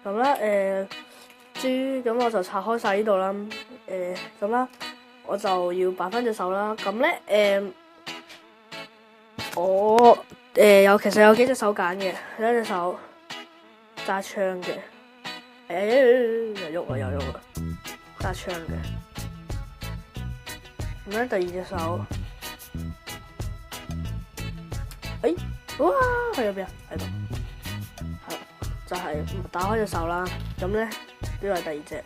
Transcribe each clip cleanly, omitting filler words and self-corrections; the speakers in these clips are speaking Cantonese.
咁咧咁我就拆開晒呢度啦。咁啦，我就要擺翻隻手啦。咁咧我其實有幾隻手揀嘅，有一隻手揸槍嘅，又喐啊揸槍嘅。咁咧第二隻手，哇喺入邊啊，喺度，係就係打開隻手啦。咁咧呢個係第二隻，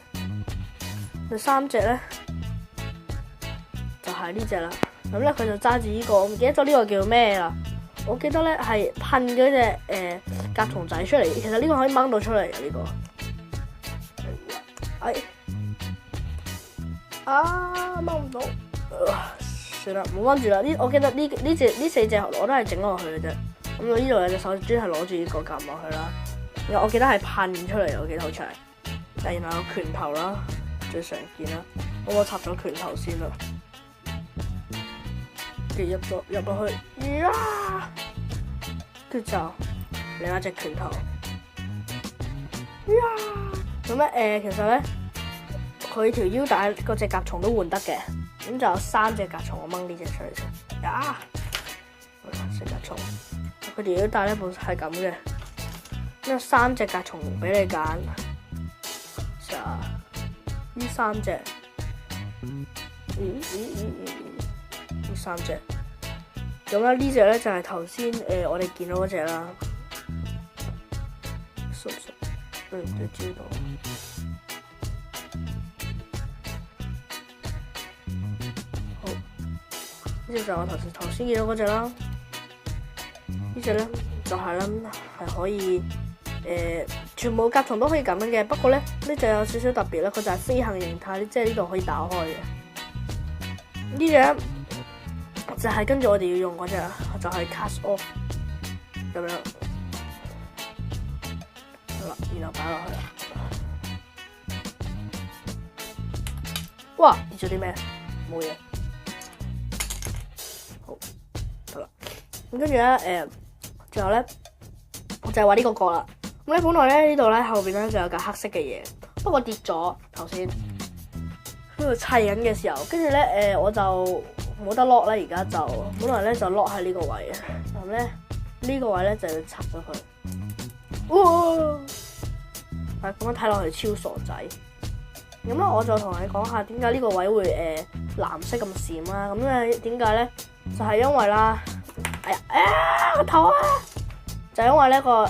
第三隻咧就係呢隻啦。咁咧佢就揸住呢個，我唔記得咗呢個叫咩啦。我記得咧係噴嗰隻甲蟲仔出嚟，其實呢個可以掹到出嚟嘅呢個。掹唔到，算啦，唔好掹住啦。我記得呢四隻我都係整落去嘅啫。咁我呢度有隻手專係攞住呢個撳落去啦。我記得係噴出嚟，我記得好似係。然後有拳頭啦，最常見啦。我插咗拳頭先啦，跟住入落去，跟住就另一隻拳頭，咁咧其實咧佢條腰帶嗰隻甲蟲都換得嘅，咁就有3隻甲蟲，我掹呢隻出嚟先，食甲蟲，佢條腰帶咧本身係咁嘅，咁有3隻甲蟲俾你揀，就呢3隻，呢3隻，咁咧呢隻咧就係頭先我哋見到嗰隻啦，熟都知道。好，呢隻就係我頭先見到嗰隻啦。呢隻咧就係啦，係可以全部甲蟲都可以咁樣嘅。不過咧呢隻有少少特別咧，佢就係飛行形態，即係呢度可以打開嘅。呢隻咧就係跟住我哋要用嗰隻，就係 cast off 咁樣。好啦，然後擺落去啦。哇！跌咗啲咩？冇嘢。好，得啦。咁跟住咧，最後咧，我就係話呢個角啦。咁咧，本來咧呢度咧後邊咧就有嚿黑色嘅嘢，不過跌咗頭先。喺度砌緊嘅時候，跟住咧我就冇得 lock 啦。而家就本來咧就 lock 喺呢個位嘅，咁咧呢個位咧就要插咗佢。哇！但係咁樣睇落去超傻仔。咁咧我就同你講下點解呢個位會藍色咁閃啦。咁咧點解咧？就係因為啦，個頭啊！就因為呢嗰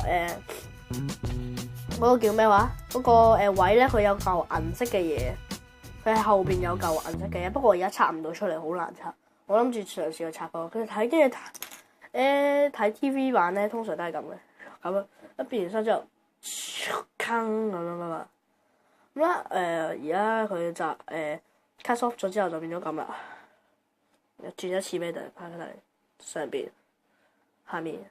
個叫咩話？嗰個位咧佢有嚿銀色嘅嘢，佢喺後邊有嚿銀色嘅嘢。不過我而家拆唔到出嚟，好難拆。我諗住嘗試去拆個，跟住睇 TV 版咧，通常都係咁嘅，咁樣一變完身之後，坑咁樣嘛。咁啦，而家佢就cut off 咗之後就變咗咁啦。轉一次俾大家睇，上邊、下面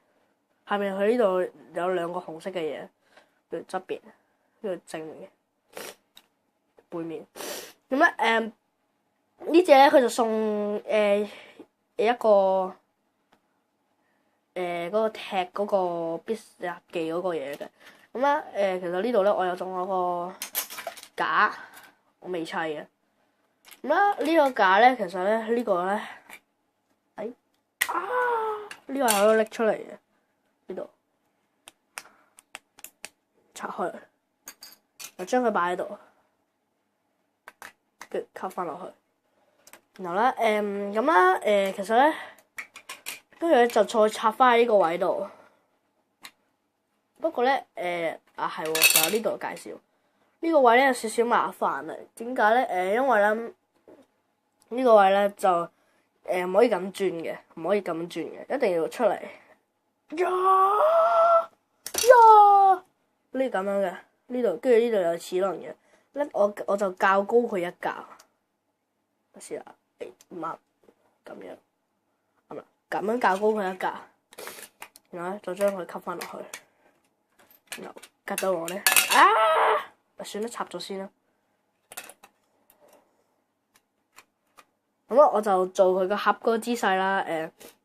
佢呢度有2個紅色嘅嘢，跟住側邊，跟住正面嘅背面。咁咧呢隻咧佢就送一個嗰個踢嗰個必殺技嗰個嘢嘅。咁咧其實呢度咧我有仲有個架，我未砌嘅。咁啦呢個架咧，其實咧呢個咧，呢個係可以拎出嚟嘅，呢度拆開，就將佢擺喺度，跟住吸翻落去。然後咧咁啦其實咧，跟住咧就再插翻喺呢個位度。不過咧係喎，仲有呢度介紹。呢個位咧有少少麻煩啊，點解咧？因為咧呢個位咧就唔可以咁轉嘅，唔可以咁轉嘅，一定要出嚟。呢咁樣嘅，呢度跟住呢度有齒輪嘅，咧我就較高佢一格。試下，唔啱，咁樣，係咪？咁樣較高佢一格，然後咧再將佢吸翻落去，然後隔到我咧，算啦，插咗先啦。咁我就做佢個盒嗰個姿勢啦。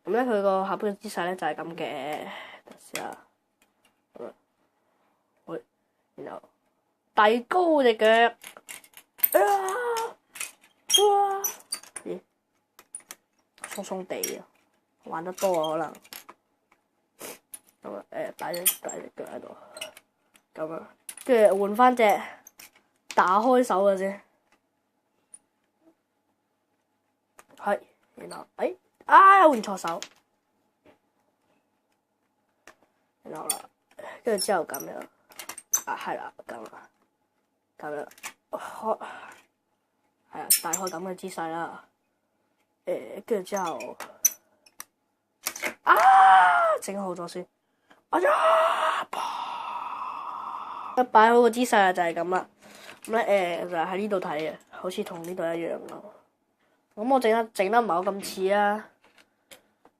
咁咧佢個盒嘅姿勢咧就係咁嘅。等下，好，然後遞高隻腳。咦，鬆鬆地啊，玩得多啊可能。咁啊擺隻腳喺度，咁啊，跟住換翻隻打開手嘅先。係，然後換錯手，然後啦，跟住之後咁樣，係啦，咁樣，係啊，大概咁嘅姿勢啦。跟住之後，整好咗先，一擺好個姿勢啊，就係咁啦。咁咧就喺呢度睇嘅，好似同呢度一樣咯。咁我整得唔係咁似啊。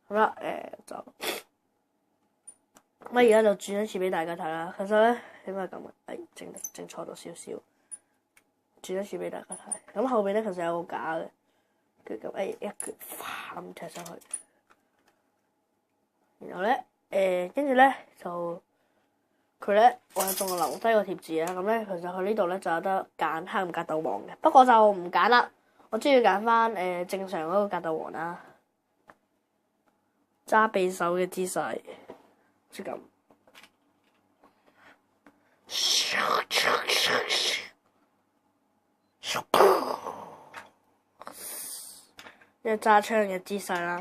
好啦，就咁而家就轉一次俾大家睇啦。其實咧應該係咁嘅，整錯咗少少，轉一次俾大家睇。咁後邊咧其實有個架嘅，跟住咁一腳咁踢上去，然後咧跟住咧就佢咧我仲留低個貼紙啊。咁咧其實佢呢度咧就有得揀黑唔格鬥王嘅，不過就唔揀啦。我中意揀翻正常嗰個格鬥王啦，揸匕首嘅姿勢，即咁。一揸槍嘅姿勢啦。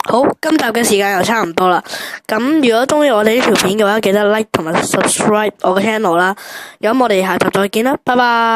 好，今集嘅時間又差唔多啦。咁如果中意我哋呢條片嘅話，記得 like 同埋 subscribe 我嘅 channel 啦。咁我哋下集再見啦，拜拜。